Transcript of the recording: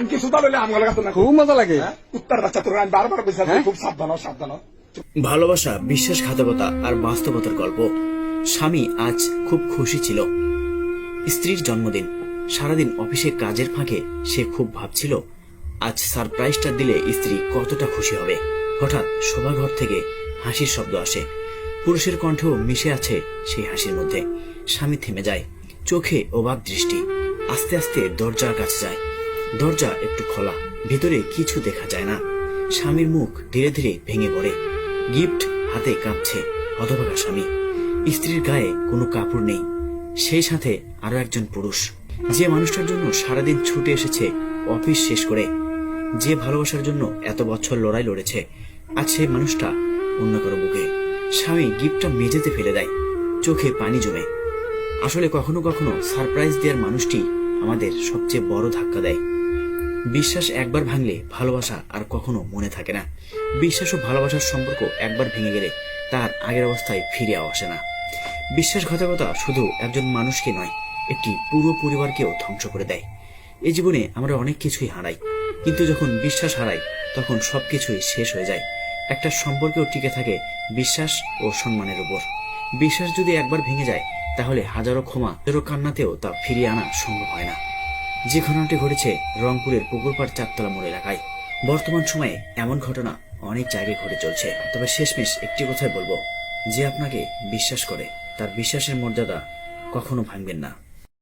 আংকি সুতা লইলে আমার কাছে না খুব মজা লাগে। উত্তর বাচ্চা তোর আমি বারবার বলছি খুব সাবধান সাবধান। ভালোবাসা, বিশ্বাসঘাতকতা আর বাস্তবতার গল্প। স্বামী আজ খুব খুশি ছিল। স্ত্রীর জন্মদিন। সারাদিন অফিসে কাজের ফাঁকে সে খুব ভাবছিল আজ সারপ্রাইজটা দিলে স্ত্রী কতটা খুশি হবে। হঠাৎ শোভাঘর থেকে হাসির শব্দ আসে। পুরুষের কণ্ঠেও মিশে আছে সেই হাসির মধ্যে। স্বামী থেমে যায়, চোখে অবাক দৃষ্টি। আস্তে আস্তে দরজার কাছে যায়। দরজা একটু খোলা, ভিতরে কিছু দেখা যায় না। স্বামীর মুখ ধীরে ধীরে ভেঙে পড়ে। গিফট হাতে কাঁপছে হতভাগা স্বামী। স্ত্রীর গায়ে কোনো কাপড় নেই। সেই সাথে আরো একজন পুরুষ, যে মানুষটার জন্য সারাদিন ছুটে এসেছে অফিস শেষ করে, যে ভালোবাসার জন্য এত বছর লড়াই লড়েছে, আজ সেই মানুষটা অন্য কারো বুকে। স্বামী গিফটটা মেঝেতে ফেলে দেয়, চোখে পানি জমে। আসলে কখনো কখনো সারপ্রাইজ দেওয়ার মানুষটি আমাদের সবচেয়ে বড় ধাক্কা দেয়। বিশ্বাস একবার ভাঙলে ভালোবাসা আর কখনো মনে থাকে না। বিশ্বাস ও ভালোবাসার সম্পর্ক একবার ভেঙে গেলে তার আগের অবস্থায় ফিরে আসে না। বিশ্বাসঘাতকতা শুধু একজন মানুষকে নয়, একটি পুরো পরিবারকেও ধ্বংস করে দেয়। এই জীবনে আমরা অনেক কিছুই হারাই, কিন্তু যখন বিশ্বাস হারাই তখন সবকিছুই শেষ হয়ে যায়। একটা সম্পর্কেও টিকে থাকে বিশ্বাস ও সম্মানের উপর। বিশ্বাস যদি একবার ভেঙে যায় তাহলে হাজারো ক্ষমা, হাজারো কান্নাতেও তা ফিরিয়ে আনা সম্ভব হয় না। যে ঘটনাটি ঘটেছে রংপুরের পুকুরপাড় চারতলা মোড় এলাকায়। বর্তমান সময়ে এমন ঘটনা অনেক জায়গায় ঘটে চলছে। তবে শেষমেশ একটি কথাই বলবো, যে আপনাকে বিশ্বাস করে তার বিশ্বাসের মর্যাদা কখনো ভাঙবেন না।